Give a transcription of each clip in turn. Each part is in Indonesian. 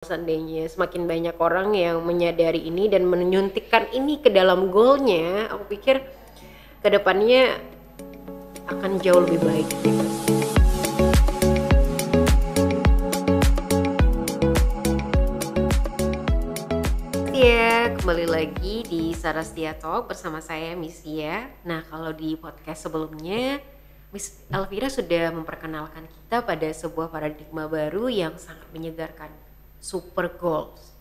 Seandainya semakin banyak orang yang menyadari ini dan menyuntikkan ini ke dalam goalnya, aku pikir kedepannya akan jauh lebih baik sih pasti. Ya, kembali lagi di Sarastia Talk bersama saya Miss Tia. Nah, kalau di podcast sebelumnya Miss Elvira sudah memperkenalkan kita pada sebuah paradigma baru yang sangat menyegarkan, Super Goals.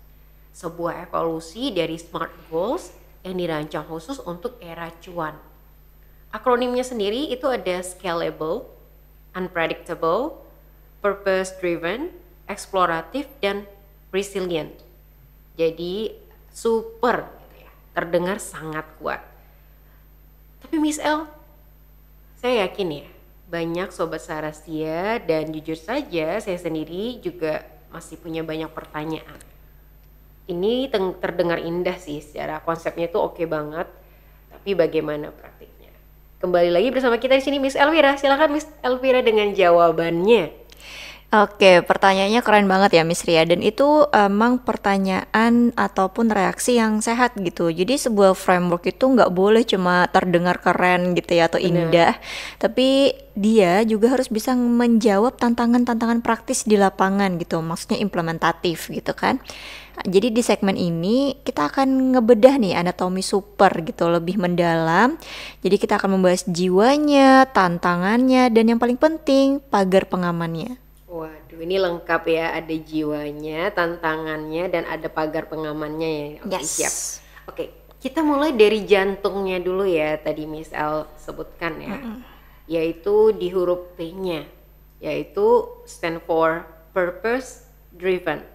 Sebuah evolusi dari Smart Goals yang dirancang khusus untuk era cuan. Akronimnya sendiri itu ada Scalable, Unpredictable, Purpose Driven, Exploratif, dan Resilient. Jadi super gitu ya, terdengar sangat kuat. Tapi Miss El, saya yakin ya banyak sobat Sarastia dan jujur saja saya sendiri juga masih punya banyak pertanyaan. Ini terdengar indah sih, secara konsepnya itu oke banget, tapi bagaimana praktiknya? Kembali lagi bersama kita di sini Miss Elvira. Silakan Miss Elvira dengan jawabannya. Oke, pertanyaannya keren banget ya Miss Ria, dan itu emang pertanyaan ataupun reaksi yang sehat gitu. Jadi sebuah framework itu nggak boleh cuma terdengar keren gitu ya atau Benar. indah, tapi dia juga harus bisa menjawab tantangan-tantangan praktis di lapangan gitu, maksudnya implementatif gitu kan. Jadi di segmen ini kita akan ngebedah nih anatomi super gitu lebih mendalam. Jadi kita akan membahas jiwanya, tantangannya, dan yang paling penting pagar pengamannya. Waduh, ini lengkap ya, ada jiwanya, tantangannya, dan ada pagar pengamannya ya. Oke, siap. Yes. Oke, kita mulai dari jantungnya dulu ya, tadi Miss El sebutkan ya. Yaitu di huruf P-nya, yaitu stand for Purpose Driven.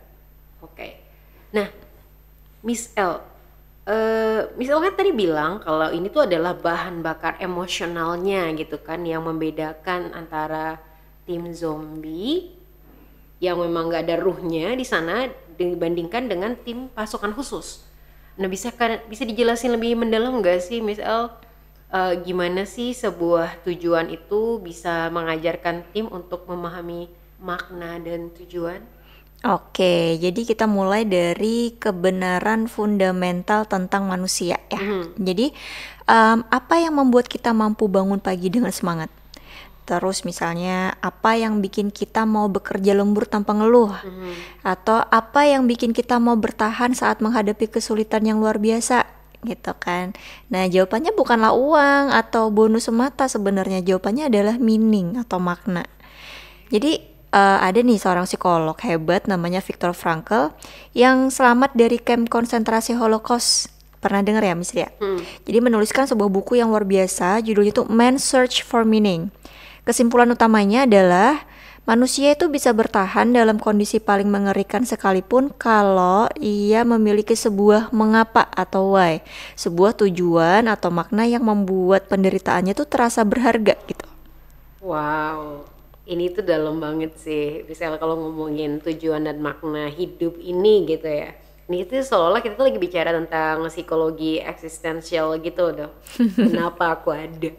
Oke, nah Miss El, Miss El kan tadi bilang kalau ini tuh adalah bahan bakar emosionalnya gitu kan, yang membedakan antara tim zombie yang memang nggak ada ruhnya di sana dibandingkan dengan tim pasukan khusus. Nah, bisa dijelasin lebih mendalam nggak sih Miss El, gimana sih sebuah tujuan itu bisa mengajarkan tim untuk memahami makna dan tujuan? Oke, jadi kita mulai dari kebenaran fundamental tentang manusia ya. Jadi apa yang membuat kita mampu bangun pagi dengan semangat? Terus misalnya apa yang bikin kita mau bekerja lembur tanpa ngeluh? Atau apa yang bikin kita mau bertahan saat menghadapi kesulitan yang luar biasa? Gitu kan. Nah, jawabannya bukanlah uang atau bonus semata, sebenarnya jawabannya adalah meaning atau makna. Jadi ada nih seorang psikolog hebat namanya Viktor Frankl yang selamat dari kamp konsentrasi Holocaust. Pernah dengar ya Miss Ria? Jadi menuliskan sebuah buku yang luar biasa, judulnya tuh Man's Search for Meaning. Kesimpulan utamanya adalah manusia itu bisa bertahan dalam kondisi paling mengerikan sekalipun kalau ia memiliki sebuah mengapa atau why, sebuah tujuan atau makna yang membuat penderitaannya tuh terasa berharga gitu. Wow, ini tuh dalam banget sih. Misalnya kalau ngomongin tujuan dan makna hidup ini gitu ya. Ini tuh seolah kita tuh lagi bicara tentang psikologi eksistensial gitu dong. Kenapa aku ada?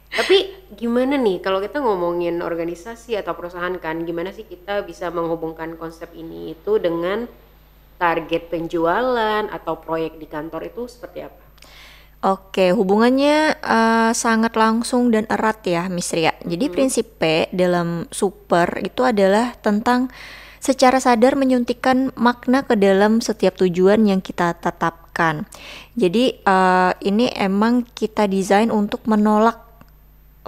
Tapi gimana nih kalau kita ngomongin organisasi atau perusahaan kan, gimana sih kita bisa menghubungkan konsep ini itu dengan target penjualan atau proyek di kantor itu seperti apa? Oke, hubungannya sangat langsung dan erat ya Miss Ria. Jadi prinsip P dalam super itu adalah tentang secara sadar menyuntikkan makna ke dalam setiap tujuan yang kita tetapkan. Jadi ini emang kita desain untuk menolak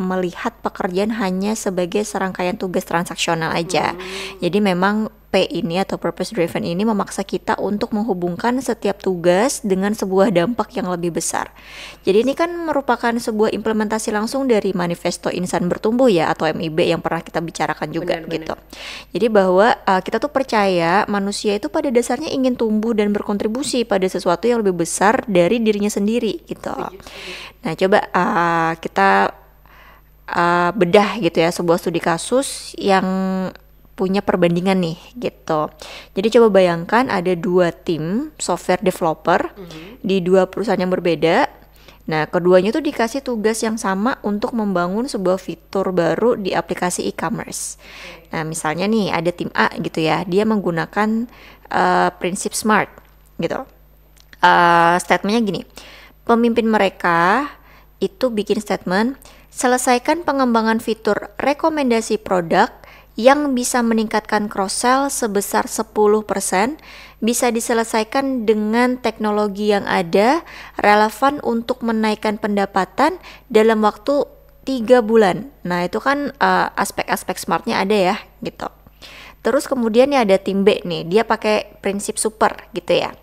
melihat pekerjaan hanya sebagai serangkaian tugas transaksional aja. Jadi memang P ini atau purpose driven ini memaksa kita untuk menghubungkan setiap tugas dengan sebuah dampak yang lebih besar. Jadi ini kan merupakan sebuah implementasi langsung dari Manifesto Insan Bertumbuh ya atau MIB yang pernah kita bicarakan juga gitu. Jadi bahwa kita tuh percaya manusia itu pada dasarnya ingin tumbuh dan berkontribusi pada sesuatu yang lebih besar dari dirinya sendiri gitu. Nah, coba kita bedah gitu ya sebuah studi kasus yang punya perbandingan nih gitu. Jadi coba bayangkan ada dua tim software developer di dua perusahaan yang berbeda. Nah, keduanya tuh dikasih tugas yang sama untuk membangun sebuah fitur baru di aplikasi e-commerce. Nah, misalnya nih ada tim A gitu ya, dia menggunakan prinsip SMART gitu. Statementnya gini, pemimpin mereka itu bikin statement, selesaikan pengembangan fitur rekomendasi produk yang bisa meningkatkan cross-sell sebesar 10%, bisa diselesaikan dengan teknologi yang ada, relevan untuk menaikkan pendapatan dalam waktu 3 bulan. Nah, itu kan aspek-aspek smartnya ada ya, gitu. Terus kemudian nih ada tim B nih, dia pakai prinsip super gitu ya.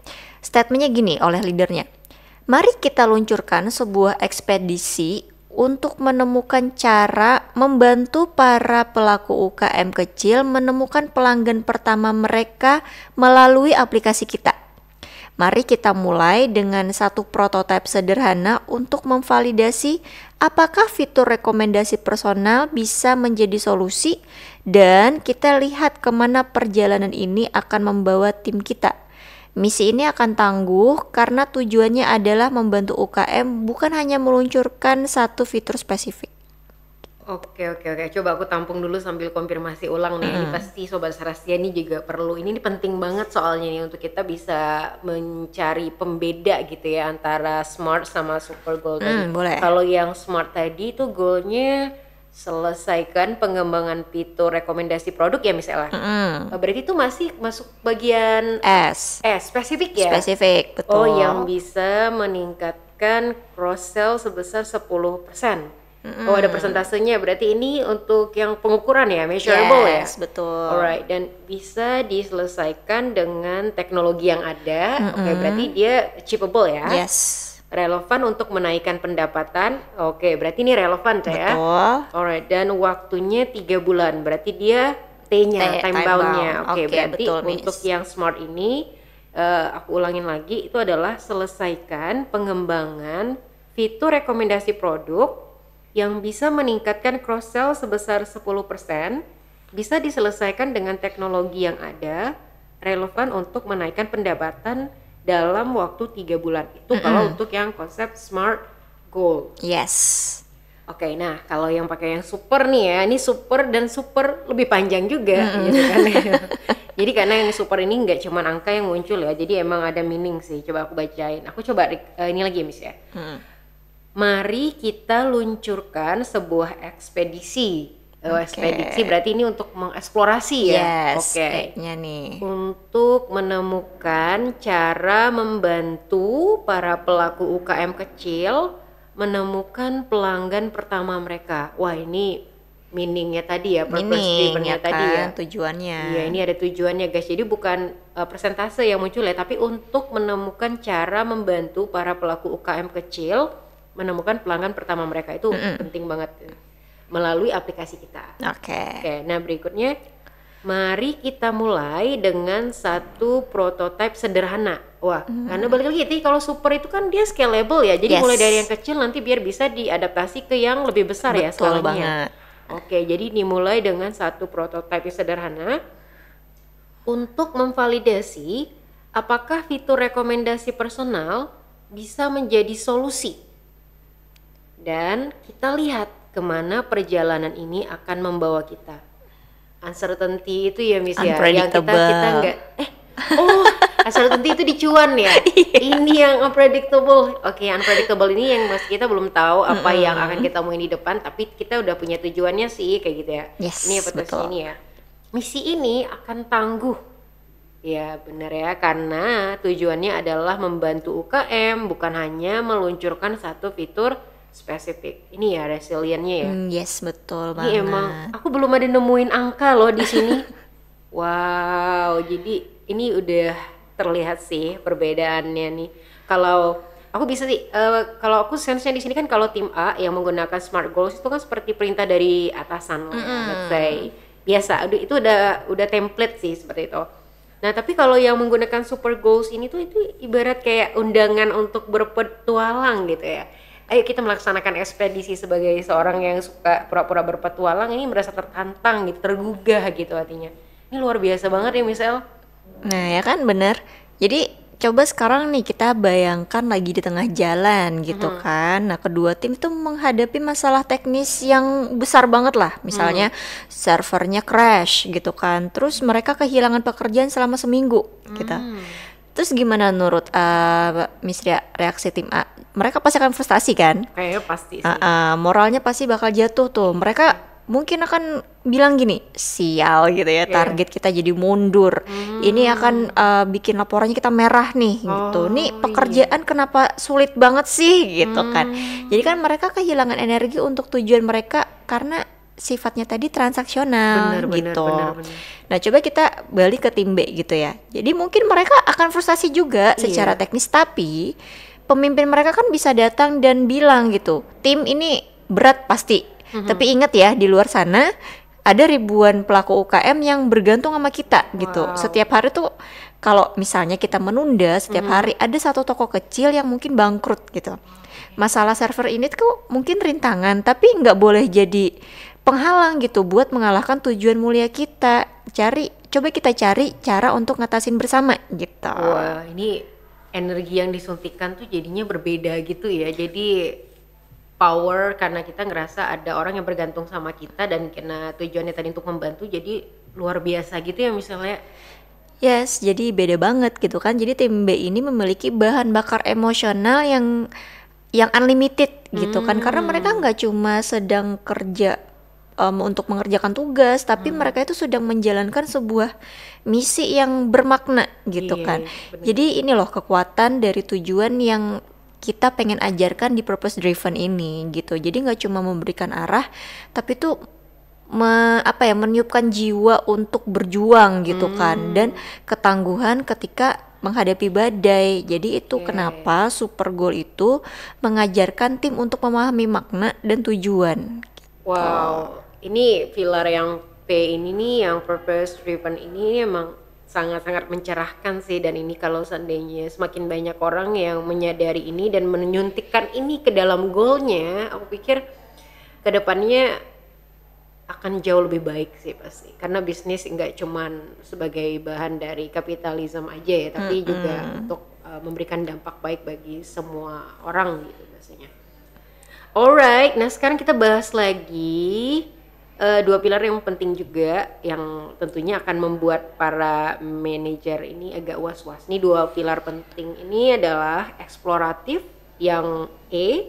Statementnya gini oleh leadernya, mari kita luncurkan sebuah ekspedisi untuk menemukan cara membantu para pelaku UKM kecil menemukan pelanggan pertama mereka melalui aplikasi kita. Mari kita mulai dengan satu prototipe sederhana untuk memvalidasi apakah fitur rekomendasi personal bisa menjadi solusi, dan kita lihat kemana perjalanan ini akan membawa tim kita. Misi ini akan tangguh karena tujuannya adalah membantu UKM, bukan hanya meluncurkan satu fitur spesifik. Oke. Coba aku tampung dulu sambil konfirmasi ulang nih. Ini pasti Sobat Sarastia ini juga perlu. Ini penting banget soalnya nih untuk kita bisa mencari pembeda gitu ya antara SMART sama Super Goal tadi. Boleh. Kalau yang SMART tadi itu goalnya selesaikan pengembangan fitur rekomendasi produk ya misalnya. Berarti itu masih masuk bagian S. spesifik ya? Spesifik, betul. Oh, yang bisa meningkatkan cross sell sebesar 10%. Oh, ada persentasenya. Berarti ini untuk yang pengukuran ya, measurable ya? Yes, betul. Alright, dan bisa diselesaikan dengan teknologi yang ada. Oke, berarti dia achievable ya? Yes. Relevan untuk menaikkan pendapatan. Oke, berarti ini relevan ya. Betul. Alright, dan waktunya 3 bulan. Berarti dia T-nya, time bound-nya. Oke, berarti betul, untuk Miss. yang smart ini aku ulangin lagi, itu adalah selesaikan pengembangan fitur rekomendasi produk yang bisa meningkatkan cross sell sebesar 10%, bisa diselesaikan dengan teknologi yang ada, relevan untuk menaikkan pendapatan dalam waktu 3 bulan. Itu kalau untuk yang konsep SMART goal. Yes. Oke, nah kalau yang pakai yang super nih ya, ini super dan super lebih panjang juga gitu kan. Jadi karena yang super ini nggak cuma angka yang muncul ya, jadi emang ada meaning sih. Coba aku bacain. Aku coba ini lagi ya, Miss ya. Mari kita luncurkan sebuah ekspedisi. Ekspedisi berarti ini untuk mengeksplorasi ya. Yes, Oke. nih. Untuk menemukan cara membantu para pelaku UKM kecil menemukan pelanggan pertama mereka. Wah, ini meaningnya tadi ya, purpose driven-nya tadi ya. Tujuannya. Iya, ini ada tujuannya guys. Jadi bukan persentase yang muncul ya, tapi untuk menemukan cara membantu para pelaku UKM kecil menemukan pelanggan pertama mereka. Itu penting banget melalui aplikasi kita. Oke, nah berikutnya mari kita mulai dengan satu prototipe sederhana. Wah, karena balik lagi kalau super itu kan dia scalable ya. Jadi mulai dari yang kecil nanti biar bisa diadaptasi ke yang lebih besar. Betul ya skalanya. Banget. Oke, jadi dimulai dengan satu prototipe sederhana untuk memvalidasi apakah fitur rekomendasi personal bisa menjadi solusi. Dan kita lihat kemana perjalanan ini akan membawa kita. Uncertainty itu ya Miss ya, yang kita nggak uncertainty itu dicuan ya. Ini yang unpredictable. Oke, unpredictable ini yang masih kita belum tahu apa yang akan kita temuin di depan, tapi kita udah punya tujuannya sih kayak gitu ya. Yes, ini betul ini ya. Misi ini akan tangguh. Ya benar ya, karena tujuannya adalah membantu UKM, bukan hanya meluncurkan satu fitur spesifik. Ini ya resiliennya ya. Yes, betul banget. Ini emang aku belum ada nemuin angka loh di sini. Wow, jadi ini udah terlihat sih perbedaannya nih. Kalau aku bisa sih, kalau aku sense-nya di sini kan kalau tim A yang menggunakan smart goals itu kan seperti perintah dari atasan, let's say biasa. Itu udah template sih seperti itu. Nah tapi kalau yang menggunakan super goals ini tuh itu ibarat kayak undangan untuk berpetualang gitu ya. Ayo kita melaksanakan ekspedisi sebagai seorang yang suka pura-pura berpetualang, ini merasa tertantang gitu, tergugah gitu hatinya. Ini luar biasa banget ya Michelle. Nah ya kan bener. Jadi coba sekarang nih kita bayangkan lagi di tengah jalan gitu kan. Nah, kedua tim itu menghadapi masalah teknis yang besar banget lah. Misalnya servernya crash gitu kan. Terus mereka kehilangan pekerjaan selama seminggu gitu. Terus gimana menurut Miss Ria, reaksi tim A? Mereka pasti akan frustasi kan? Kayaknya pasti sih. Moralnya pasti bakal jatuh tuh. Mereka mungkin akan bilang gini, sial gitu ya, target kita jadi mundur. Ini akan bikin laporannya kita merah nih gitu. Nih pekerjaan kenapa sulit banget sih gitu kan. Jadi kan mereka kehilangan energi untuk tujuan mereka karena sifatnya tadi transaksional gitu. Bener. Nah, coba kita balik ke tim B gitu ya. Jadi mungkin mereka akan frustasi juga secara teknis, tapi pemimpin mereka kan bisa datang dan bilang gitu, tim ini berat pasti. Tapi ingat ya, di luar sana ada ribuan pelaku UKM yang bergantung sama kita gitu. Setiap hari tuh kalau misalnya kita menunda setiap hari, ada satu toko kecil yang mungkin bangkrut gitu. Masalah server ini tuh mungkin rintangan, tapi nggak boleh jadi penghalang gitu buat mengalahkan tujuan mulia kita. Coba kita cari cara untuk ngatasin bersama gitu. Wah, ini energi yang disuntikan tuh jadinya berbeda gitu ya. Jadi power karena kita ngerasa ada orang yang bergantung sama kita dan karena tujuannya tadi untuk membantu, jadi luar biasa gitu ya misalnya. Yes, jadi beda banget gitu kan. Jadi tim B ini memiliki bahan bakar emosional yang unlimited gitu kan, karena mereka nggak cuma sedang kerja untuk mengerjakan tugas, tapi mereka itu sedang menjalankan sebuah misi yang bermakna gitu kan. Bener. Jadi ini loh kekuatan dari tujuan yang kita pengen ajarkan di purpose driven ini gitu. Jadi nggak cuma memberikan arah, tapi tuh meniupkan jiwa untuk berjuang gitu kan, dan ketangguhan ketika menghadapi badai. Jadi itu kenapa Super Goal itu mengajarkan tim untuk memahami makna dan tujuan. Wow, ini pilar yang P ini nih, yang purpose driven ini emang sangat-sangat mencerahkan sih. Dan ini kalau seandainya semakin banyak orang yang menyadari ini dan menyuntikkan ini ke dalam goalnya, aku pikir kedepannya akan jauh lebih baik sih pasti. Karena bisnis nggak cuman sebagai bahan dari kapitalisme aja ya, tapi juga untuk memberikan dampak baik bagi semua orang gitu biasanya. Alright, nah sekarang kita bahas lagi dua pilar yang penting juga yang tentunya akan membuat para manajer ini agak was-was. Nih dua pilar penting ini adalah eksploratif yang E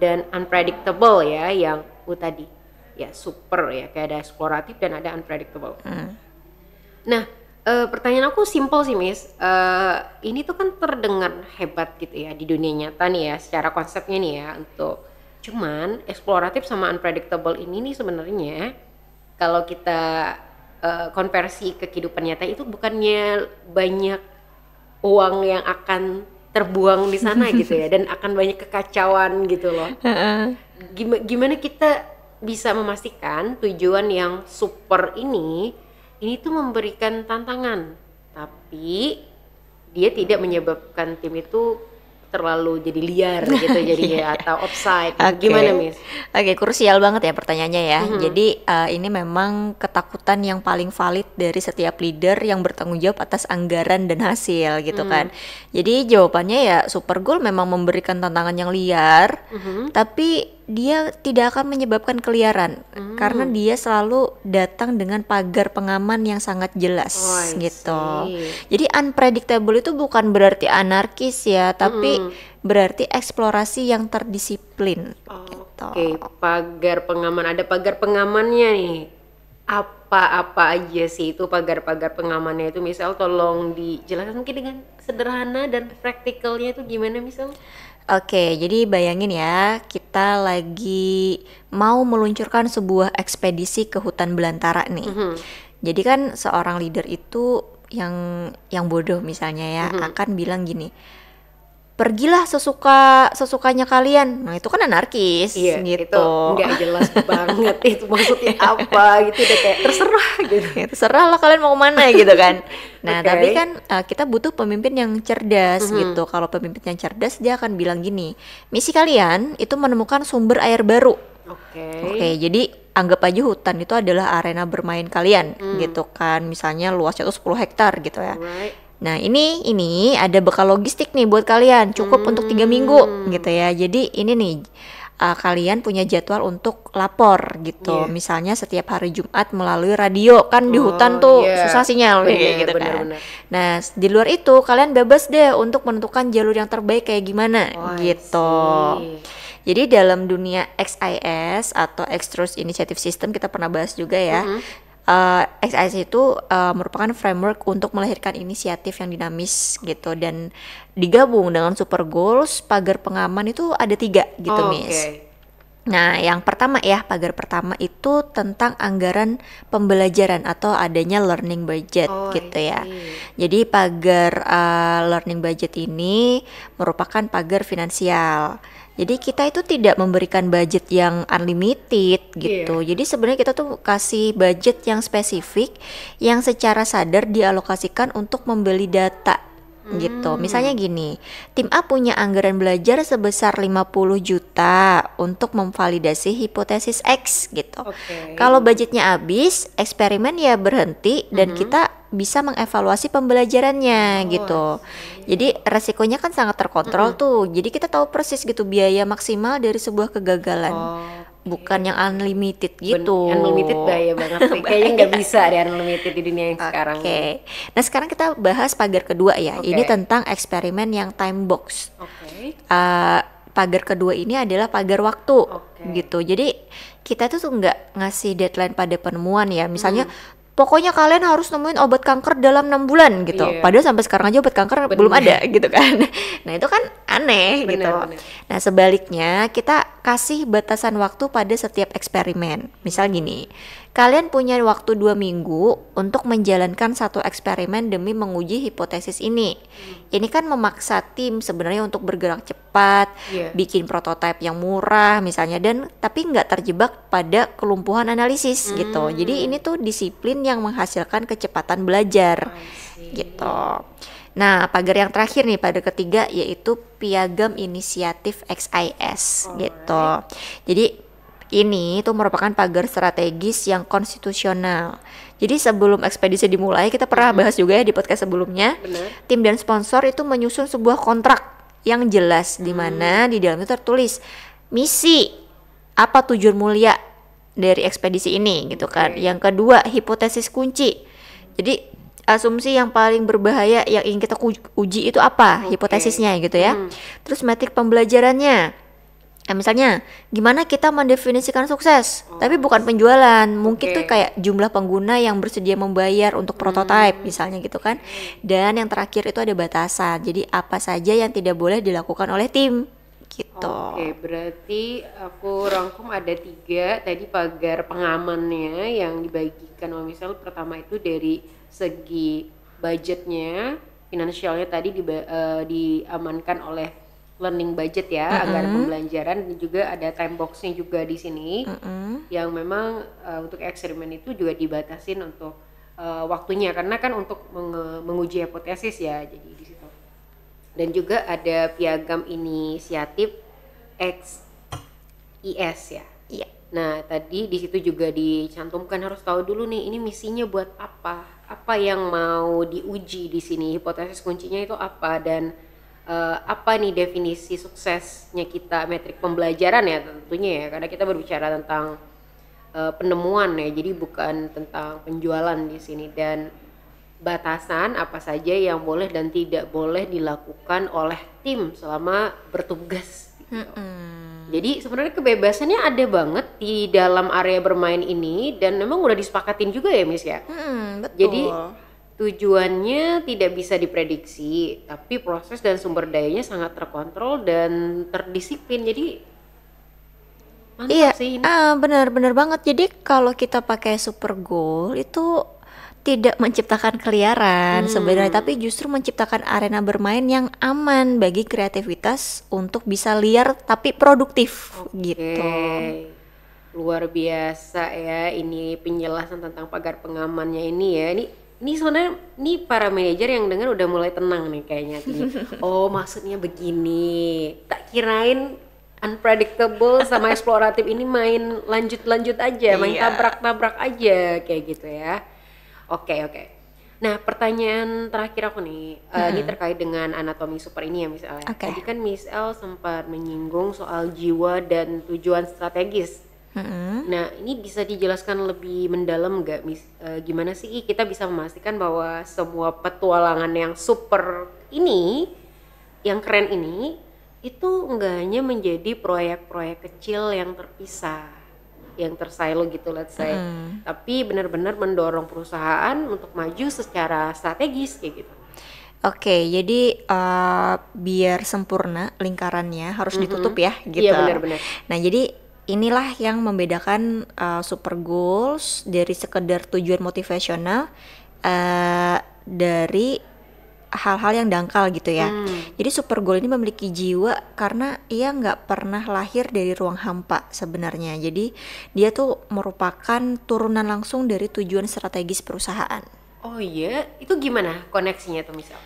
dan unpredictable ya yang U tadi. Ya super ya, kayak ada eksploratif dan ada unpredictable. Nah pertanyaan aku simple sih Miss, ini tuh kan terdengar hebat gitu ya di dunia nyata nih ya secara konsepnya nih ya untuk. Cuman eksploratif sama unpredictable ini nih sebenarnya kalau kita konversi ke kehidupan nyata itu bukannya banyak uang yang akan terbuang di sana gitu ya, dan akan banyak kekacauan gitu loh. Gimana kita bisa memastikan tujuan yang super ini tuh memberikan tantangan, tapi dia tidak menyebabkan tim itu terlalu jadi liar gitu jadinya atau offside. Gimana Miss? Oke, krusial banget ya pertanyaannya ya. Jadi ini memang ketakutan yang paling valid dari setiap leader yang bertanggung jawab atas anggaran dan hasil gitu kan. Jadi jawabannya ya Super Goal memang memberikan tantangan yang liar, tapi dia tidak akan menyebabkan keliaran karena dia selalu datang dengan pagar pengaman yang sangat jelas gitu. Jadi unpredictable itu bukan berarti anarkis ya, tapi berarti eksplorasi yang terdisiplin. Oke, pagar pengaman, ada pagar pengamannya nih. Apa-apa aja sih itu pagar-pagar pengamannya itu? Misal tolong dijelaskan mungkin dengan sederhana dan praktikalnya itu gimana misal? Oke, jadi bayangin ya, kita lagi mau meluncurkan sebuah ekspedisi ke hutan belantara nih. Jadi kan seorang leader itu yang bodoh misalnya ya akan bilang gini, pergilah sesukanya kalian. Nah itu kan anarkis gitu. Itu nggak jelas banget itu maksudnya apa gitu, udah kayak terserah gitu. Terserah lah kalian mau kemana gitu kan. Nah tapi kan kita butuh pemimpin yang cerdas gitu. Kalau pemimpin yang cerdas dia akan bilang gini, misi kalian itu menemukan sumber air baru. Oke, jadi anggap aja hutan itu adalah arena bermain kalian gitu kan. Misalnya luasnya itu 10 hektar gitu ya. Nah ini ada bekal logistik nih buat kalian, cukup untuk 3 minggu gitu ya. Jadi ini nih kalian punya jadwal untuk lapor gitu. Iya. Misalnya setiap hari Jumat melalui radio, kan di hutan tuh susah sinyal kayak gitu kan. Nah di luar itu kalian bebas deh untuk menentukan jalur yang terbaik kayak gimana gitu. Jadi dalam dunia XIS atau Extrude Initiative System kita pernah bahas juga ya. XIS itu merupakan framework untuk melahirkan inisiatif yang dinamis gitu, dan digabung dengan super goals. Pagar pengaman itu ada 3 gitu, Miss. Nah, yang pertama ya, pagar pertama itu tentang anggaran pembelajaran atau adanya learning budget gitu ya. Jadi pagar learning budget ini merupakan pagar finansial. Jadi kita itu tidak memberikan budget yang unlimited gitu. Jadi sebenarnya kita tuh kasih budget yang spesifik yang secara sadar dialokasikan untuk membeli data gitu. Misalnya gini, tim A punya anggaran belajar sebesar 50 juta untuk memvalidasi hipotesis X gitu. Kalau budgetnya habis, eksperimen ya berhenti dan kita bisa mengevaluasi pembelajarannya gitu. Jadi resikonya kan sangat terkontrol tuh. Jadi kita tahu persis gitu biaya maksimal dari sebuah kegagalan. Bukan yang unlimited gitu. Unlimited bahaya banget sih. Kayaknya nggak bisa deh unlimited di dunia yang sekarang. Nah sekarang kita bahas pagar kedua ya. Ini tentang eksperimen yang time box. Pagar kedua ini adalah pagar waktu gitu. Jadi kita tuh nggak ngasih deadline pada penemuan ya. Misalnya pokoknya kalian harus nemuin obat kanker dalam 6 bulan gitu. Padahal sampai sekarang aja obat kanker belum ada gitu kan. Nah itu kan aneh gitu. Nah sebaliknya kita kasih batasan waktu pada setiap eksperimen. Misal gini, kalian punya waktu 2 minggu untuk menjalankan satu eksperimen demi menguji hipotesis ini. Ini kan memaksa tim sebenarnya untuk bergerak cepat, bikin prototipe yang murah misalnya, dan tapi nggak terjebak pada kelumpuhan analisis gitu. Jadi ini tuh disiplin yang menghasilkan kecepatan belajar gitu. Nah, pagar yang terakhir nih, pagar ketiga, yaitu piagam inisiatif XIS gitu. Jadi ini tuh merupakan pagar strategis yang konstitusional. Jadi sebelum ekspedisi dimulai, kita pernah bahas juga ya di podcast sebelumnya, tim dan sponsor itu menyusun sebuah kontrak yang jelas, di mana di dalamnya tertulis misi, apa tujuan mulia dari ekspedisi ini gitu kan. Yang kedua, hipotesis kunci. Jadi asumsi yang paling berbahaya yang ingin kita uji itu apa hipotesisnya gitu ya. Terus metrik pembelajarannya. Nah, misalnya gimana kita mendefinisikan sukses, tapi bukan penjualan. Mungkin tuh kayak jumlah pengguna yang bersedia membayar untuk prototipe misalnya gitu kan. Dan yang terakhir itu ada batasan. Jadi apa saja yang tidak boleh dilakukan oleh tim gitu. Berarti aku rangkum ada 3 tadi pagar pengamannya yang dibagikan. Misal pertama itu dari segi budgetnya, finansialnya tadi diamankan oleh learning budget ya, anggaran pembelajaran, dan juga ada time boxnya juga di sini, yang memang untuk eksperimen itu juga dibatasin untuk waktunya, karena kan untuk menguji hipotesis ya, jadi di situ. Dan juga ada piagam inisiatif XIS ya. Nah tadi di situ juga dicantumkan harus tahu dulu nih ini misinya buat apa yang mau diuji di sini, hipotesis kuncinya itu apa, dan apa nih definisi suksesnya kita, metrik pembelajaran ya tentunya ya, karena kita berbicara tentang penemuan ya, jadi bukan tentang penjualan di sini, dan batasan apa saja yang boleh dan tidak boleh dilakukan oleh tim selama bertugas gitu. Jadi sebenarnya kebebasannya ada banget di dalam area bermain ini, dan memang udah disepakatin juga ya Miss ya. Betul. Jadi tujuannya tidak bisa diprediksi, tapi proses dan sumber dayanya sangat terkontrol dan terdisiplin. Jadi mantap sih ini. Benar banget. Jadi kalau kita pakai super goal itu tidak menciptakan keliaran sebenarnya, tapi justru menciptakan arena bermain yang aman bagi kreativitas untuk bisa liar tapi produktif gitu. Luar biasa ya ini penjelasan tentang pagar pengamannya ini ya. Ini sebenarnya para manajer yang dengar udah mulai tenang nih kayaknya. Oh maksudnya begini. Tak kirain unpredictable sama eksploratif ini main lanjut aja, main tabrak-tabrak aja kayak gitu ya. Oke. Nah, pertanyaan terakhir aku nih, ini terkait dengan anatomi super ini ya misalnya. Oke. Tadi kan Miss El sempat menyinggung soal jiwa dan tujuan strategis. Nah, ini bisa dijelaskan lebih mendalam nggak, Miss? Gimana sih kita bisa memastikan bahwa semua petualangan yang super ini, yang keren ini, itu nggak hanya menjadi proyek-proyek kecil yang terpisah, yang tersilo gitu let's say, tapi benar-benar mendorong perusahaan untuk maju secara strategis kayak gitu. Oke, jadi biar sempurna lingkarannya harus ditutup ya gitu. Iya benar-benar. Nah, jadi inilah yang membedakan super goals dari sekedar tujuan motivasional dari hal-hal yang dangkal gitu ya. Jadi super goal ini memiliki jiwa karena ia nggak pernah lahir dari ruang hampa sebenarnya. Jadi dia tuh merupakan turunan langsung dari tujuan strategis perusahaan. Oh iya, itu gimana koneksinya tuh misal?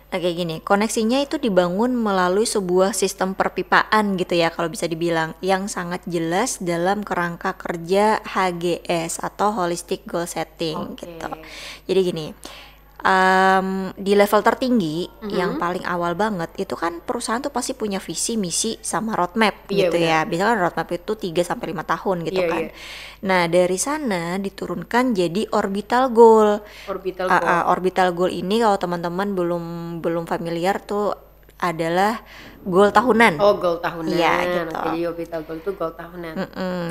Nah, kayak gini, koneksinya itu dibangun melalui sebuah sistem perpipaan gitu ya kalau bisa dibilang, yang sangat jelas dalam kerangka kerja HGS atau Holistic Goal Setting gitu. Jadi gini, di level tertinggi yang paling awal banget itu kan perusahaan tuh pasti punya visi, misi sama roadmap gitu ya. Biasanya kan roadmap itu 3-5 tahun gitu kan. Nah, dari sana diturunkan jadi orbital goal. Orbital goal ini kalau teman-teman belum familiar tuh adalah goal tahunan. Oh, goal tahunan. Iya, gitu. Jadi orbital goal itu goal tahunan.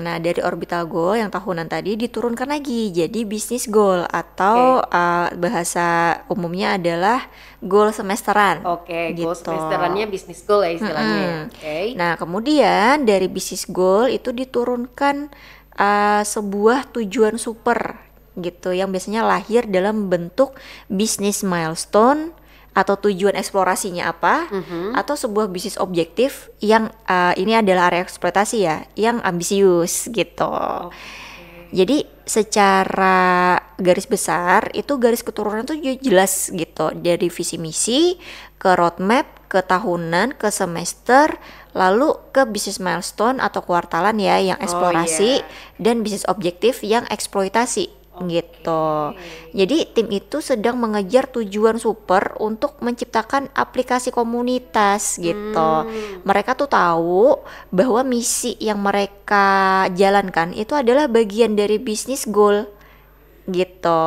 Nah, dari orbital goal yang tahunan tadi diturunkan lagi jadi business goal atau bahasa umumnya adalah goal semesteran. Gitu. Goal semesterannya business goal ya istilahnya. Nah, kemudian dari business goal itu diturunkan sebuah tujuan super gitu yang biasanya lahir dalam bentuk business milestone atau tujuan eksplorasinya apa, atau sebuah bisnis objektif yang ini adalah area eksploitasi ya, yang ambisius gitu. Jadi secara garis besar itu garis keturunan tuh jelas gitu, dari visi misi ke roadmap, ke tahunan, ke semester, lalu ke bisnis milestone atau kuartalan ya yang eksplorasi, dan bisnis objektif yang eksploitasi. Gitu. Jadi tim itu sedang mengejar tujuan super untuk menciptakan aplikasi komunitas gitu. Mereka tuh tahu bahwa misi yang mereka jalankan itu adalah bagian dari bisnis goal gitu.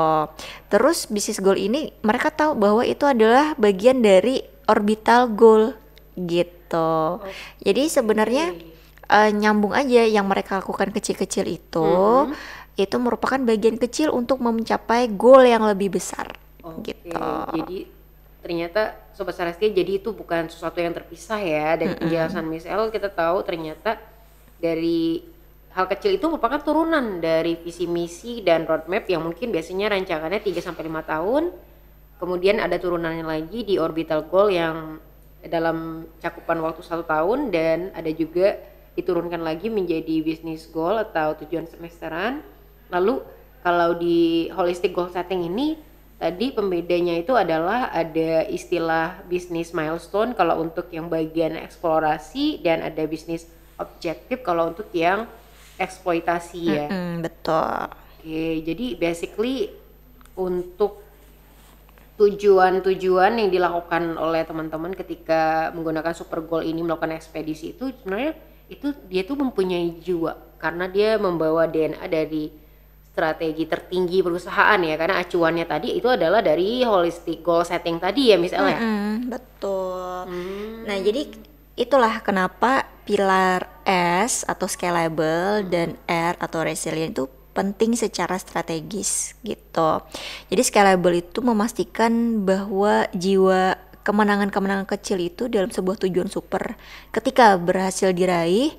Terus bisnis goal ini mereka tahu bahwa itu adalah bagian dari orbital goal gitu. Jadi sebenarnya nyambung aja yang mereka lakukan kecil-kecil itu merupakan bagian kecil untuk mencapai goal yang lebih besar gitu. Jadi ternyata Sobat Sarastia, jadi itu bukan sesuatu yang terpisah ya. Dari penjelasan Miss El kita tahu ternyata dari hal kecil itu merupakan turunan dari visi misi dan roadmap yang mungkin biasanya rancangannya 3-5 tahun. Kemudian ada turunannya lagi di orbital goal yang dalam cakupan waktu 1 tahun, dan ada juga diturunkan lagi menjadi business goal atau tujuan semesteran. Lalu kalau di holistic goal setting ini tadi pembedanya itu adalah ada istilah business milestone kalau untuk yang bagian eksplorasi, dan ada business objective kalau untuk yang eksploitasi ya. Betul. Jadi basically untuk tujuan-tujuan yang dilakukan oleh teman-teman ketika menggunakan super goal ini melakukan ekspedisi itu sebenarnya itu dia tuh mempunyai jiwa karena dia membawa DNA dari strategi tertinggi perusahaan ya, karena acuannya tadi itu adalah dari holistic goal setting tadi ya misalnya. Betul. Nah, jadi itulah kenapa pilar S atau scalable dan R atau resilient itu penting secara strategis gitu. Jadi scalable itu memastikan bahwa jiwa kemenangan-kemenangan kecil itu dalam sebuah tujuan super ketika berhasil diraih,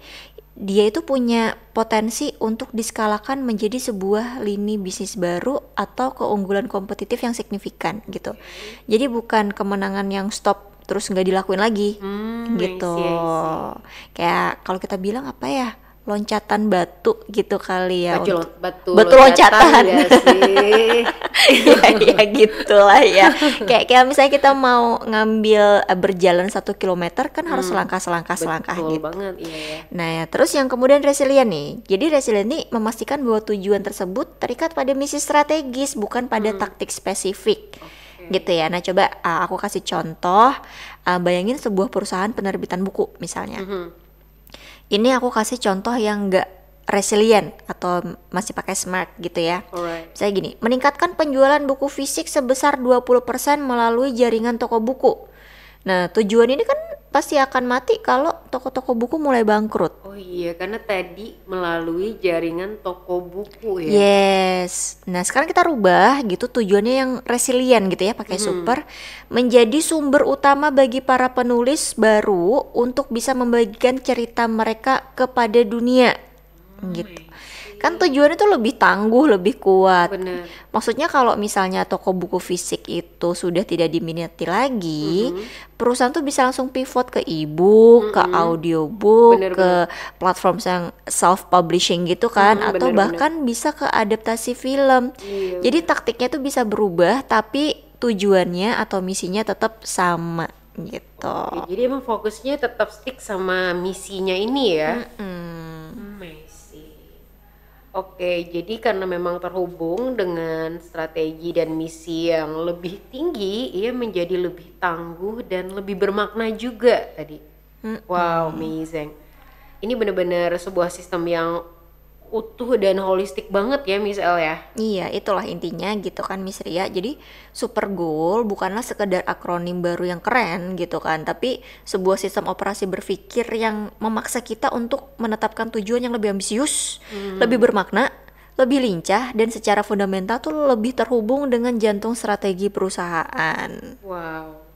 dia itu punya potensi untuk diskalakan menjadi sebuah lini bisnis baru atau keunggulan kompetitif yang signifikan gitu. Jadi bukan kemenangan yang stop terus nggak dilakuin lagi gitu. I see. Kayak kalau kita bilang apa ya, loncatan batu gitu kali ya. Batu loncatan gak sih? Ya gitulah ya. Kayak misalnya kita mau ngambil berjalan 1 kilometer kan harus selangkah Betul gitu. banget, iya ya. Nah ya, terus yang kemudian resilient nih. Jadi resilient nih memastikan bahwa tujuan tersebut terikat pada misi strategis, bukan pada taktik spesifik. Gitu ya. Nah coba aku kasih contoh. Bayangin sebuah perusahaan penerbitan buku misalnya. Ini aku kasih contoh yang enggak resilient atau masih pakai smart gitu ya. Alright. Misalnya gini, meningkatkan penjualan buku fisik sebesar 20% melalui jaringan toko buku. Nah, tujuan ini kan pasti akan mati kalau toko-toko buku mulai bangkrut. Oh iya, karena tadi melalui jaringan toko buku ya. Yes. Nah, sekarang kita rubah gitu tujuannya yang resilient gitu ya, pakai super, menjadi sumber utama bagi para penulis baru untuk bisa membagikan cerita mereka kepada dunia. Gitu. Kan tujuannya tuh lebih tangguh, lebih kuat. Bener. Maksudnya kalau misalnya toko buku fisik itu sudah tidak diminati lagi, perusahaan tuh bisa langsung pivot ke e-book, ke audiobook, Bener, ke platform yang self publishing gitu kan, atau bener. bahkan bisa ke adaptasi film. Iya. Jadi taktiknya tuh bisa berubah, tapi tujuannya atau misinya tetap sama gitu. Oke, jadi emang fokusnya tetap stick sama misinya ini ya. I see. Oke, jadi karena memang terhubung dengan strategi dan misi yang lebih tinggi, ia menjadi lebih tangguh dan lebih bermakna juga tadi. Wow, amazing. Ini benar-benar sebuah sistem yang utuh dan holistik banget ya, Miss El ya. Iya, itulah intinya gitu kan Miss Ria. Jadi super goal bukanlah sekedar akronim baru yang keren gitu kan, tapi sebuah sistem operasi berpikir yang memaksa kita untuk menetapkan tujuan yang lebih ambisius, lebih bermakna, lebih lincah, dan secara fundamental tuh lebih terhubung dengan jantung strategi perusahaan. Wow.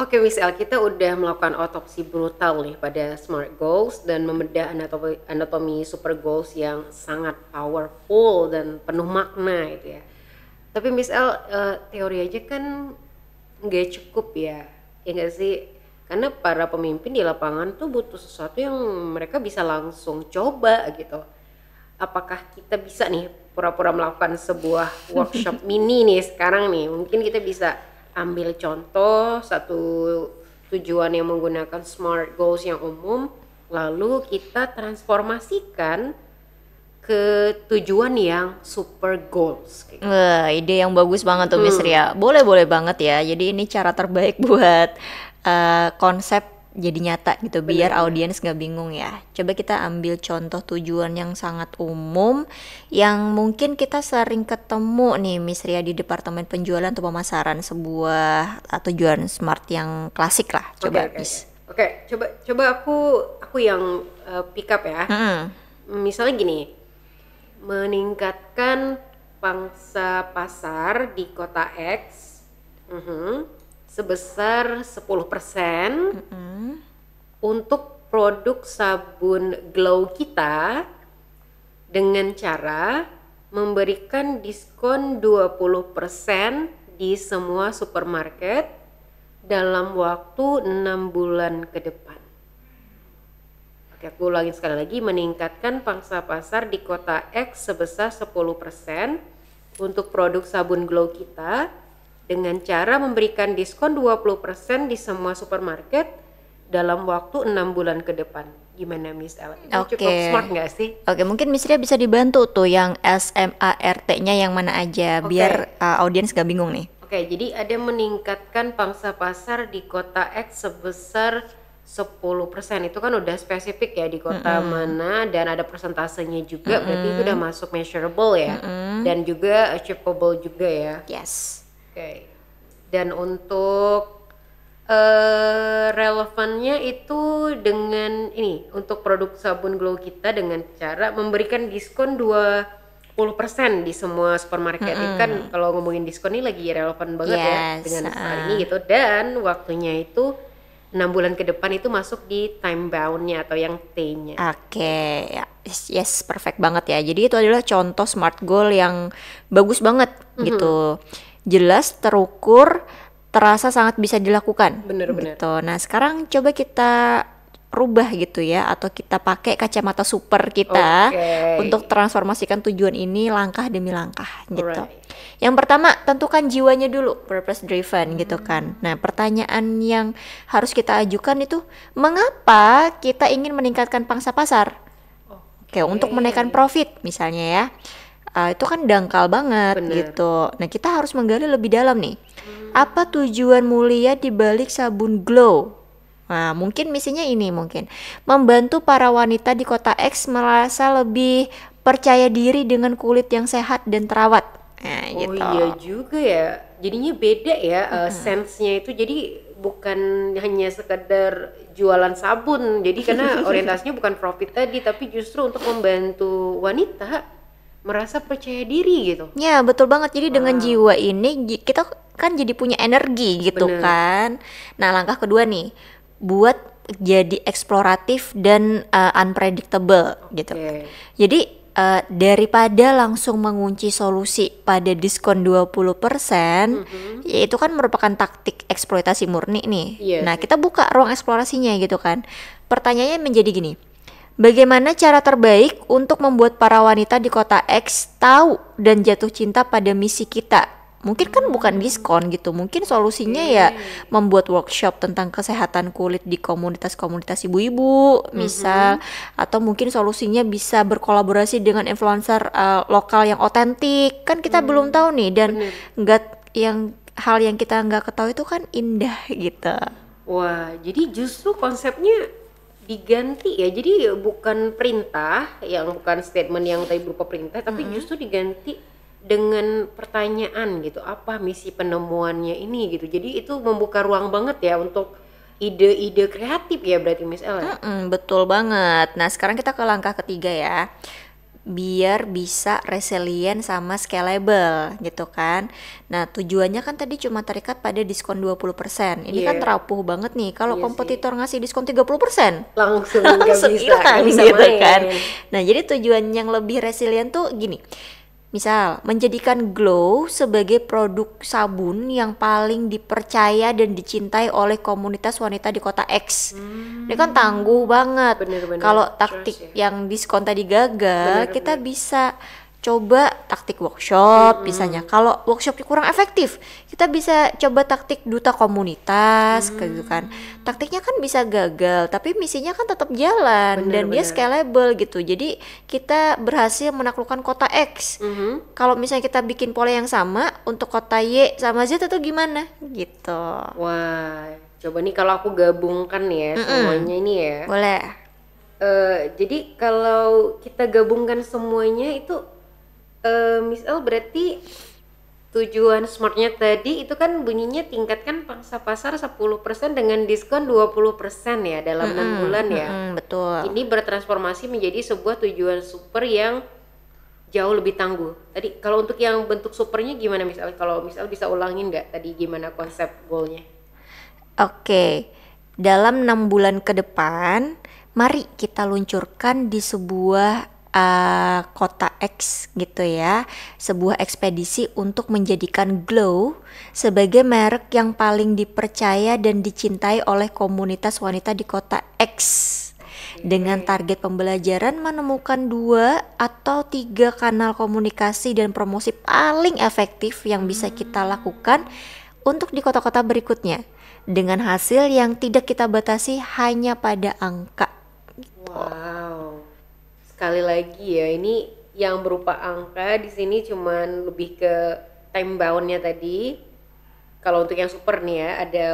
Oke, Miss El, kita udah melakukan otopsi brutal nih pada SMART goals dan membedah anatomi super goals yang sangat powerful dan penuh makna itu ya. Tapi Miss El, teori aja kan nggak cukup ya nggak sih? Karena para pemimpin di lapangan tuh butuh sesuatu yang mereka bisa langsung coba gitu. Apakah kita bisa nih pura-pura melakukan sebuah workshop mini nih sekarang nih? Mungkin kita bisa ambil contoh satu tujuan yang menggunakan SMART goals yang umum, lalu kita transformasikan ke tujuan yang super goals. Wah, ide yang bagus banget tuh Miss Ria. Boleh banget ya. Jadi ini cara terbaik buat konsep jadi nyata gitu, biar audiens gak bingung ya. Coba kita ambil contoh tujuan yang sangat umum yang mungkin kita sering ketemu nih Miss Ria di departemen penjualan atau pemasaran sebuah tujuan SMART yang klasik lah. Coba Miss. Oke, coba aku yang pick up ya. Misalnya gini, meningkatkan pangsa pasar di kota X sebesar 10% untuk produk sabun glow kita dengan cara memberikan diskon 20% di semua supermarket dalam waktu 6 bulan ke depan. Oke, aku ulangin sekali lagi, meningkatkan pangsa pasar di kota X sebesar 10% untuk produk sabun glow kita dengan cara memberikan diskon 20% di semua supermarket dalam waktu 6 bulan ke depan. Gimana Miss El? Itu cukup smart nggak sih? Oke, mungkin Miss Ria bisa dibantu tuh yang SMART-nya yang mana aja, biar audiens gak bingung nih. Oke, jadi ada meningkatkan pangsa pasar di kota X sebesar 10%. Itu kan udah spesifik ya di kota mana, dan ada persentasenya juga, berarti itu udah masuk measurable ya, dan juga achievable juga ya. Yes. Oke. Dan untuk relevannya itu dengan ini, untuk produk sabun glow kita dengan cara memberikan diskon 20% di semua supermarket. Itu kan kalau ngomongin diskon ini lagi relevan banget ya dengan saat ini gitu, dan waktunya itu 6 bulan ke depan, itu masuk di time bound-nya atau yang T-nya. Oke, ya. Yes, perfect banget ya. Jadi itu adalah contoh SMART goal yang bagus banget gitu. Jelas, terukur, terasa sangat bisa dilakukan. Bener-bener. Gitu. Nah, sekarang coba kita rubah gitu ya, atau kita pakai kacamata super kita Oke. untuk transformasikan tujuan ini langkah demi langkah gitu. Alright. Yang pertama, tentukan jiwanya dulu, purpose driven gitu kan. Nah, pertanyaan yang harus kita ajukan itu, mengapa kita ingin meningkatkan pangsa pasar? Oke, untuk menaikkan profit misalnya ya. Itu kan dangkal banget Bener. gitu. Nah, kita harus menggali lebih dalam nih. Apa tujuan mulia di balik sabun Glow? Nah, mungkin misinya ini mungkin membantu para wanita di kota X merasa lebih percaya diri dengan kulit yang sehat dan terawat. Nah, Oh gitu. iya juga ya. Jadinya beda ya sense-nya itu. Jadi bukan hanya sekedar jualan sabun. Jadi karena orientasinya bukan profit tadi, tapi justru untuk membantu wanita merasa percaya diri gitu. Ya, betul banget. Jadi dengan jiwa ini kita kan jadi punya energi gitu Bener. kan. Nah, langkah kedua nih, buat jadi eksploratif dan unpredictable gitu. Oke. Jadi daripada langsung mengunci solusi pada diskon 20%, ya itu kan merupakan taktik eksploitasi murni nih. Iya Nah, sih. kita buka ruang eksplorasinya gitu kan. Pertanyaannya menjadi gini. Bagaimana cara terbaik untuk membuat para wanita di kota X tahu dan jatuh cinta pada misi kita? Mungkin kan bukan diskon gitu, mungkin solusinya ya membuat workshop tentang kesehatan kulit di komunitas-komunitas ibu-ibu, misal, atau mungkin solusinya bisa berkolaborasi dengan influencer lokal yang otentik. Kan kita belum tahu nih, dan hal yang kita nggak ketahui itu kan indah gitu. Wah, jadi justru konsepnya diganti ya. Jadi bukan perintah, yang bukan statement yang tadi berupa perintah, tapi justru diganti dengan pertanyaan gitu. Apa misi penemuannya ini gitu. Jadi itu membuka ruang banget ya untuk ide-ide kreatif ya berarti Miss Ella. Betul banget. Nah, sekarang kita ke langkah ketiga ya. Biar bisa resilient sama scalable gitu kan. Nah, tujuannya kan tadi cuma terikat pada diskon 20%. Ini kan Iya. rapuh banget nih. Kalau Iya kompetitor ngasih diskon 30%, Langsung nggak langsung bisa, hilang nggak bisa gitu main. kan. Nah, jadi tujuan yang lebih resilient tuh gini. Misal, menjadikan Glow sebagai produk sabun yang paling dipercaya dan dicintai oleh komunitas wanita di kota X. Ini kan tangguh banget. Bener-bener. Kalau Trust taktik ya. yang diskon tadi gagal, Bener, kita bisa coba taktik workshop misalnya. Kalau workshop kurang efektif, kita bisa coba taktik duta komunitas gitu kan. Taktiknya kan bisa gagal, tapi misinya kan tetap jalan dan dia Bener-bener. scalable gitu. Jadi kita berhasil menaklukkan kota X. Kalau misalnya kita bikin pola yang sama untuk kota Y sama Z itu gimana gitu. Wah, coba nih kalau aku gabungkan ya semuanya ini ya. Boleh. Jadi kalau kita gabungkan semuanya itu Miss El berarti tujuan smartnya tadi itu kan bunyinya tingkatkan pangsa pasar 10% dengan diskon 20% ya dalam 6 bulan ya. Betul. Ini bertransformasi menjadi sebuah tujuan super yang jauh lebih tangguh. Tadi kalau untuk yang bentuk supernya gimana Miss El? Kalau Miss El bisa ulangin nggak tadi gimana konsep goalnya? Oke, dalam 6 bulan ke depan, mari kita luncurkan di sebuah kota X gitu ya, sebuah ekspedisi untuk menjadikan Glow sebagai merek yang paling dipercaya dan dicintai oleh komunitas wanita di kota X. Dengan target pembelajaran menemukan 2 atau 3 kanal komunikasi dan promosi paling efektif yang bisa kita lakukan untuk di kota-kota berikutnya, dengan hasil yang tidak kita batasi hanya pada angka. Wow. Sekali lagi ya, ini yang berupa angka di sini cuman lebih ke time bound-nya tadi. Kalau untuk yang super nih ya, ada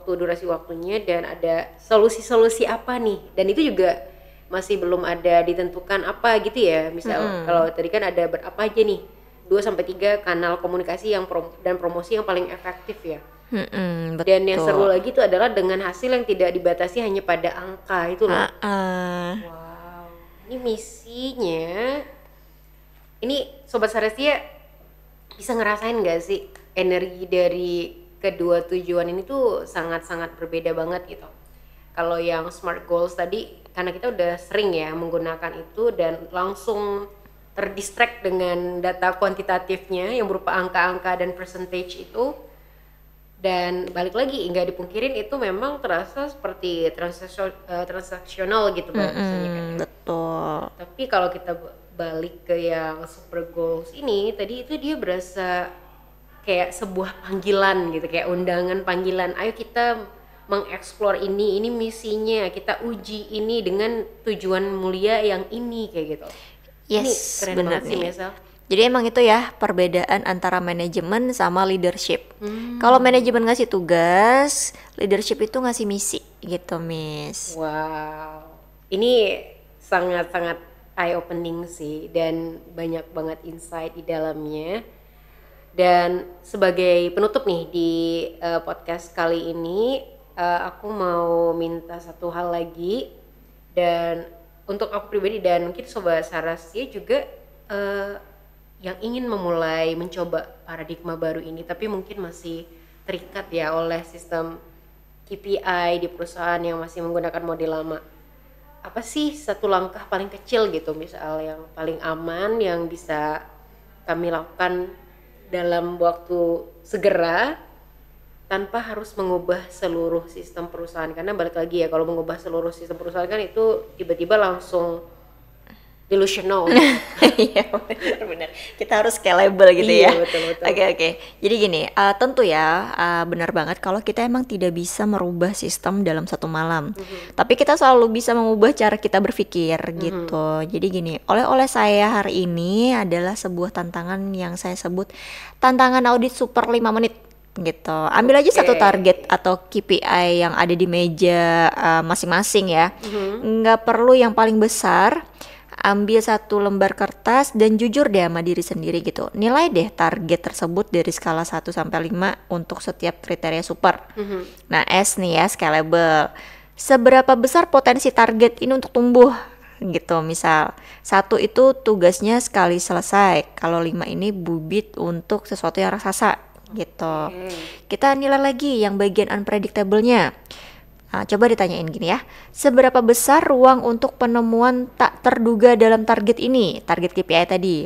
durasi waktunya dan ada solusi-solusi apa nih. Dan itu juga masih belum ada ditentukan apa gitu ya. Misal kalau tadi kan ada berapa aja nih? 2 sampai 3 kanal komunikasi yang dan promosi yang paling efektif ya. Betul. Dan yang seru lagi itu adalah dengan hasil yang tidak dibatasi hanya pada angka itu loh. Wow, ini misinya. Ini Sobat Sarestia bisa ngerasain gak sih energi dari kedua tujuan ini tuh sangat-sangat berbeda banget gitu. Kalau yang smart goals tadi, karena kita udah sering ya menggunakan itu dan langsung terdistract dengan data kuantitatifnya yang berupa angka-angka dan percentage itu. Dan balik lagi, nggak dipungkirin itu memang terasa seperti transaksional gitu bahasanya kan. Betul. Tapi kalau kita balik ke yang super goals ini, tadi itu dia berasa kayak sebuah panggilan gitu, kayak undangan panggilan. Ayo kita mengeksplor ini misinya, kita uji ini dengan tujuan mulia yang ini kayak gitu. Ini Yes, keren bener banget sih nih. Mesal. Jadi emang itu ya perbedaan antara manajemen sama leadership. Kalau manajemen ngasih tugas, leadership itu ngasih misi gitu, Miss. Wow, ini sangat-sangat eye opening sih dan banyak banget insight di dalamnya. Dan sebagai penutup nih di podcast kali ini, aku mau minta satu hal lagi, dan untuk aku pribadi dan mungkin Sobat Sarasya juga yang ingin memulai mencoba paradigma baru ini, tapi mungkin masih terikat ya oleh sistem KPI di perusahaan yang masih menggunakan model lama. Apa sih satu langkah paling kecil gitu, misal yang paling aman yang bisa kami lakukan dalam waktu segera tanpa harus mengubah seluruh sistem perusahaan? Karena balik lagi ya, kalau mengubah seluruh sistem perusahaan kan itu tiba-tiba langsung delusional. Iya, benar-benar. Kita harus scalable gitu Iya, ya. betul-betul. Oke. Jadi gini, tentu ya benar banget kalau kita emang tidak bisa merubah sistem dalam satu malam. Tapi kita selalu bisa mengubah cara kita berpikir gitu. Jadi gini, oleh saya hari ini adalah sebuah tantangan yang saya sebut tantangan audit super 5 menit gitu. Ambil aja satu target atau KPI yang ada di meja masing-masing ya. Nggak perlu yang paling besar. Ambil satu lembar kertas dan jujur deh sama diri sendiri gitu. Nilai deh target tersebut dari skala 1 sampai 5 untuk setiap kriteria super. Nah, S nih ya, scalable. Seberapa besar potensi target ini untuk tumbuh gitu. Misal 1 itu tugasnya sekali selesai. Kalau 5 ini bubit untuk sesuatu yang raksasa gitu. Kita nilai lagi yang bagian unpredictable-nya. Nah, coba ditanyain gini ya, seberapa besar ruang untuk penemuan tak terduga dalam target ini, target KPI tadi.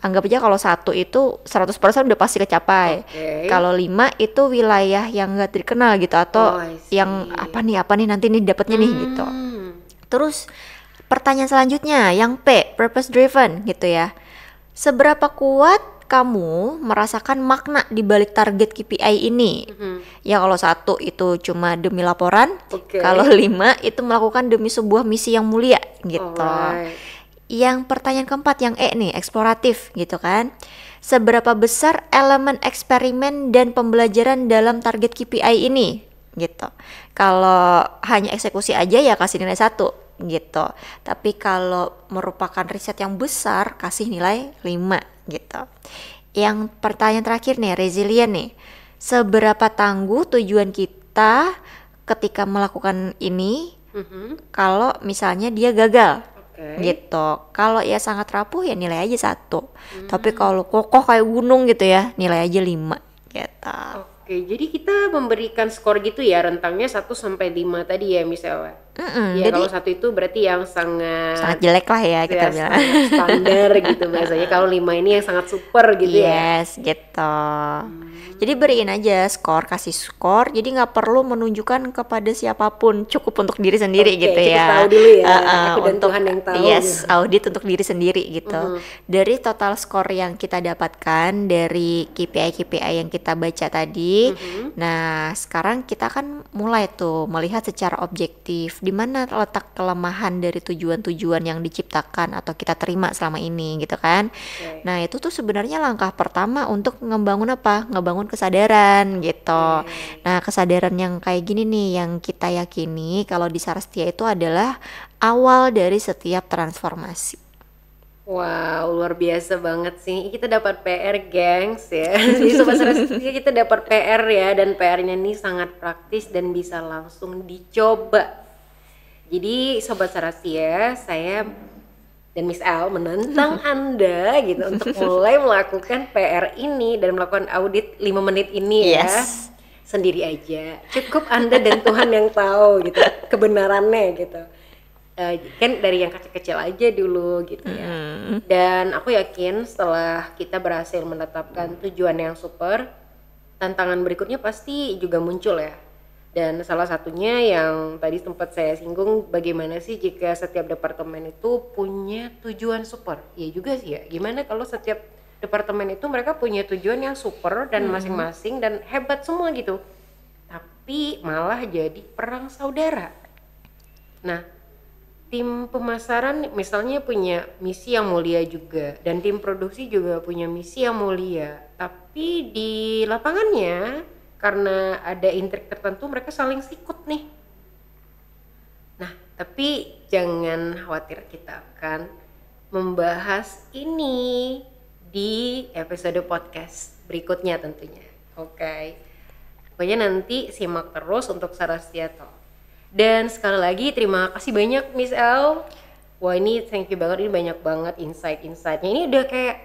Anggap aja kalau 1 itu 100% udah pasti kecapai. Kalau 5 itu wilayah yang gak dikenal gitu, atau yang apa nih nanti nih dapetnya nih gitu. Terus pertanyaan selanjutnya yang P, purpose driven gitu ya. Seberapa kuat kamu merasakan makna di balik target KPI ini? Ya kalau 1 itu cuma demi laporan, kalau 5 itu melakukan demi sebuah misi yang mulia gitu. Yang pertanyaan keempat yang E nih, eksploratif gitu kan. Seberapa besar elemen eksperimen dan pembelajaran dalam target KPI ini gitu. Kalau hanya eksekusi aja ya kasih nilai 1 gitu. Tapi kalau merupakan riset yang besar kasih nilai 5 gitu. Yang pertanyaan terakhir nih, resilient nih. Seberapa tangguh tujuan kita ketika melakukan ini kalau misalnya dia gagal gitu. Kalau ya sangat rapuh ya nilai aja 1. Tapi kalau kokoh kayak gunung gitu ya nilai aja 5 gitu. Oke, jadi kita memberikan skor gitu ya, rentangnya 1 sampai 5 tadi ya misalnya. Ya kalau 1 itu berarti yang sangat jelek lah ya kita bilang. Standar gitu biasanya. Kalau 5 ini yang sangat super gitu ya. Yes, gitu. Jadi beriin aja skor, kasih skor. Jadi nggak perlu menunjukkan kepada siapapun, cukup untuk diri sendiri gitu cukup ya. tahu dulu ya. Aku dan untuk Tuhan yang tahu. Yes, gitu. audit untuk diri sendiri gitu. Dari total skor yang kita dapatkan dari KPI yang kita baca tadi. Nah, sekarang kita kan mulai tuh melihat secara objektif di mana letak kelemahan dari tujuan-tujuan yang diciptakan atau kita terima selama ini gitu kan. Nah, itu tuh sebenarnya langkah pertama untuk ngebangun apa? Ngebangun kesadaran gitu. Nah, kesadaran yang kayak gini nih yang kita yakini kalau di Sarastia itu adalah awal dari setiap transformasi. Wow, luar biasa banget sih. Kita dapat PR, gengs ya. Di Sobat Sarastia kita dapat PR ya, dan PR-nya ini sangat praktis dan bisa langsung dicoba. Jadi Sobat Sarastia, saya dan Miss L menantang Anda gitu untuk mulai melakukan PR ini dan melakukan audit 5 menit ini ya. Sendiri aja. Cukup Anda dan Tuhan yang tahu gitu kebenarannya gitu. Kan dari yang kecil-kecil aja dulu gitu ya. Dan aku yakin setelah kita berhasil menetapkan tujuan yang super, tantangan berikutnya pasti juga muncul ya. Dan salah satunya yang tadi sempat saya singgung, bagaimana sih jika setiap departemen itu punya tujuan super? Ya juga sih ya, gimana kalau setiap departemen itu mereka punya tujuan yang super dan masing-masing dan hebat semua gitu. Tapi malah jadi perang saudara. Nah, tim pemasaran misalnya punya misi yang mulia juga dan tim produksi juga punya misi yang mulia. Tapi di lapangannya karena ada intrik tertentu mereka saling sikut nih. Nah, tapi jangan khawatir, kita akan membahas ini di episode podcast berikutnya tentunya. Oke. Pokoknya nanti simak terus untuk Sarastia Talk. Dan sekali lagi terima kasih banyak Miss El. Wah ini thank you banget, ini banyak banget insight-insightnya. Ini udah kayak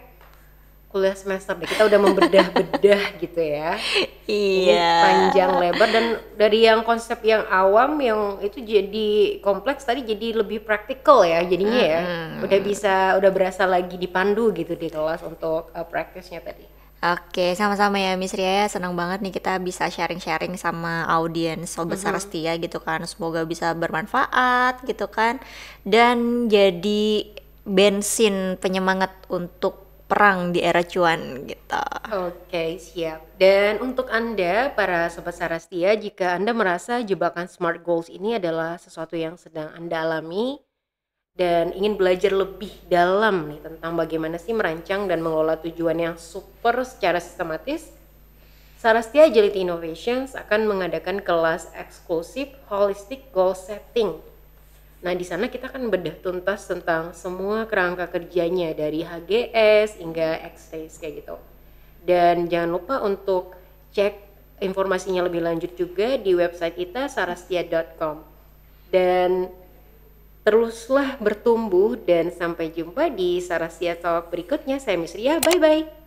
kuliah semester deh, kita udah membedah-bedah gitu ya. Ini panjang lebar dan dari yang konsep yang awam yang itu jadi kompleks tadi jadi lebih praktikal ya jadinya ya. Udah berasa lagi dipandu gitu di kelas untuk praktisnya tadi. Oke, sama-sama ya Miss Ria, senang banget nih kita bisa sharing-sharing sama audiens Sobat Sarastia gitu kan. Semoga bisa bermanfaat gitu kan. Dan jadi bensin penyemangat untuk perang di era cuan gitu. Oke, siap. Dan untuk Anda para Sobat Sarastia, jika Anda merasa jebakan SMART Goals ini adalah sesuatu yang sedang Anda alami dan ingin belajar lebih dalam nih tentang bagaimana sih merancang dan mengelola tujuan yang super secara sistematis, Sarastia Agility Innovations akan mengadakan kelas eksklusif Holistic Goal Setting. Nah, di sana kita akan bedah tuntas tentang semua kerangka kerjanya dari HGS hingga X-Phase kayak gitu. Dan jangan lupa untuk cek informasinya lebih lanjut juga di website kita sarastia.com. Dan teruslah bertumbuh dan sampai jumpa di Sarastia Talk berikutnya. Saya Miss Ria, bye-bye.